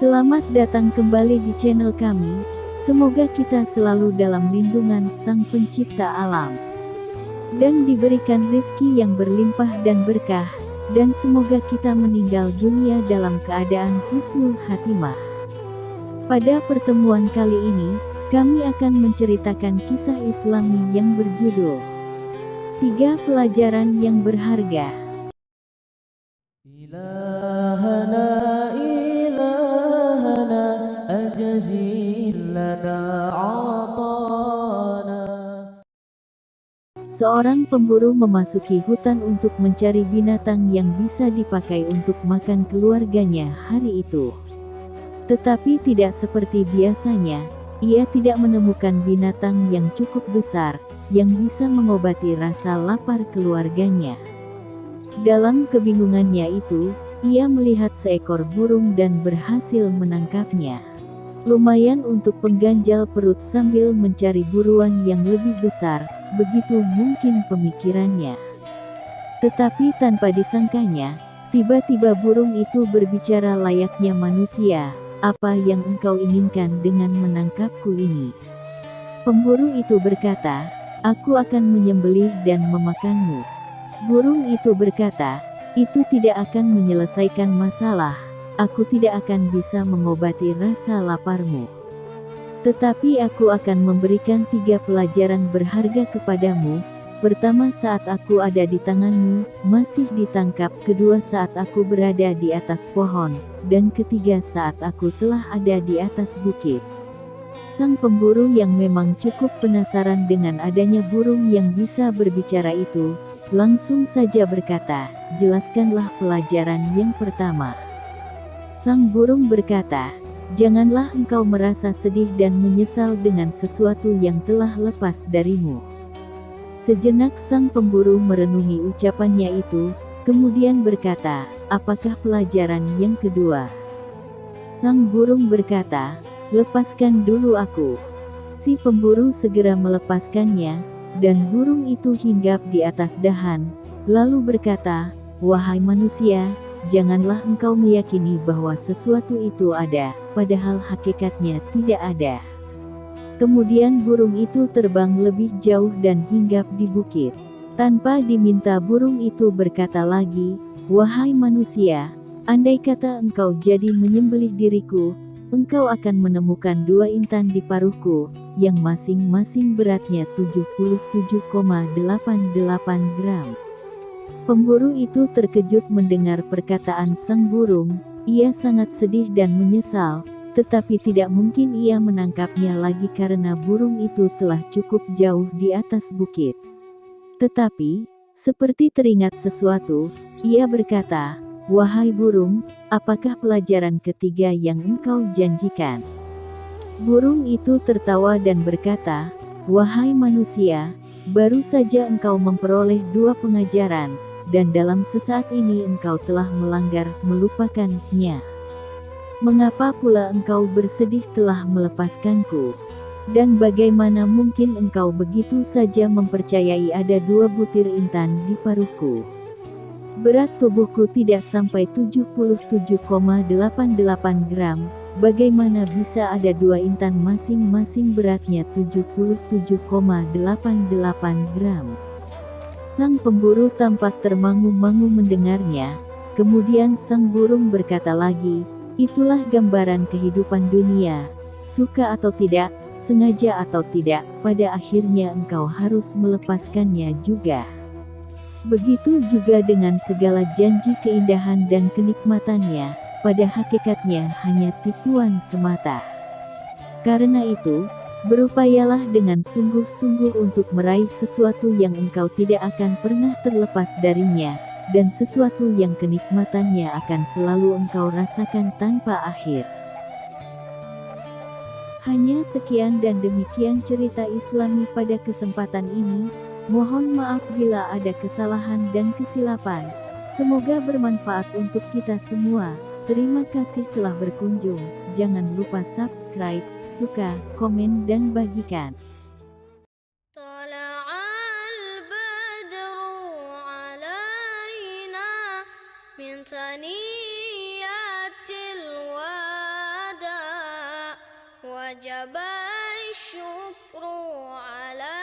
Selamat datang kembali di channel kami. Semoga kita selalu dalam lindungan Sang Pencipta alam dan diberikan rezeki yang berlimpah dan berkah, dan semoga kita meninggal dunia dalam keadaan husnul khatimah. Pada pertemuan kali ini, kami akan menceritakan kisah Islami yang berjudul 3 Pelajaran yang Berharga. Ilahana ilahana ajzil lana atana. Seorang pemburu memasuki hutan untuk mencari binatang yang bisa dipakai untuk makan keluarganya hari itu. Tetapi tidak seperti biasanya, ia tidak menemukan binatang yang cukup besar, yang bisa mengobati rasa lapar keluarganya. Dalam kebingungannya itu, ia melihat seekor burung dan berhasil menangkapnya. Lumayan untuk pengganjal perut sambil mencari buruan yang lebih besar, begitu mungkin pemikirannya. Tetapi tanpa disangkanya, tiba-tiba burung itu berbicara layaknya manusia, "Apa yang engkau inginkan dengan menangkapku ini?" Pemburu itu berkata, "Aku akan menyembelih dan memakanmu." Burung itu berkata, "Itu tidak akan menyelesaikan masalah. Aku tidak akan bisa mengobati rasa laparmu. Tetapi aku akan memberikan 3 pelajaran berharga kepadamu. Pertama, saat aku ada di tanganmu, masih ditangkap. Kedua, saat aku berada di atas pohon. Dan ketiga, saat aku telah ada di atas bukit." Sang pemburu yang memang cukup penasaran dengan adanya burung yang bisa berbicara itu, langsung saja berkata, "Jelaskanlah pelajaran yang pertama." Sang burung berkata, "Janganlah engkau merasa sedih dan menyesal dengan sesuatu yang telah lepas darimu." Sejenak sang pemburu merenungi ucapannya itu, kemudian berkata, "Apakah pelajaran yang kedua?" Sang burung berkata, "Lepaskan dulu aku." Si pemburu segera melepaskannya, dan burung itu hinggap di atas dahan, lalu berkata, "Wahai manusia, janganlah engkau meyakini bahwa sesuatu itu ada, padahal hakikatnya tidak ada." Kemudian burung itu terbang lebih jauh dan hinggap di bukit. Tanpa diminta burung itu berkata lagi, "Wahai manusia, andai kata engkau jadi menyembelih diriku, engkau akan menemukan 2 intan di paruhku, yang masing-masing beratnya 77,88 gram. Pemburu itu terkejut mendengar perkataan sang burung. Ia sangat sedih dan menyesal, tetapi tidak mungkin ia menangkapnya lagi karena burung itu telah cukup jauh di atas bukit. Tetapi, seperti teringat sesuatu, ia berkata, "Wahai burung, apakah pelajaran ketiga yang engkau janjikan?" Burung itu tertawa dan berkata, "Wahai manusia, baru saja engkau memperoleh 2 pengajaran, dan dalam sesaat ini engkau telah melanggar, melupakannya. Mengapa pula engkau bersedih telah melepaskanku? Dan bagaimana mungkin engkau begitu saja mempercayai ada 2 butir intan di paruhku? Berat tubuhku tidak sampai 77,88 gram, bagaimana bisa ada 2 intan masing-masing beratnya 77,88 gram?" Sang pemburu tampak termangu-mangu mendengarnya. Kemudian sang burung berkata lagi, "Itulah gambaran kehidupan dunia. Suka atau tidak, sengaja atau tidak, pada akhirnya engkau harus melepaskannya juga. Begitu juga dengan segala janji keindahan dan kenikmatannya, pada hakikatnya hanya tipuan semata. Karena itu, berupayalah dengan sungguh-sungguh untuk meraih sesuatu yang engkau tidak akan pernah terlepas darinya, dan sesuatu yang kenikmatannya akan selalu engkau rasakan tanpa akhir." Hanya sekian dan demikian cerita Islami pada kesempatan ini. Mohon maaf bila ada kesalahan dan kesilapan. Semoga bermanfaat untuk kita semua. Terima kasih telah berkunjung. Jangan lupa subscribe, suka, komen dan bagikan. طلع البدر علينا من ثنيات الوداع وجب الشكر على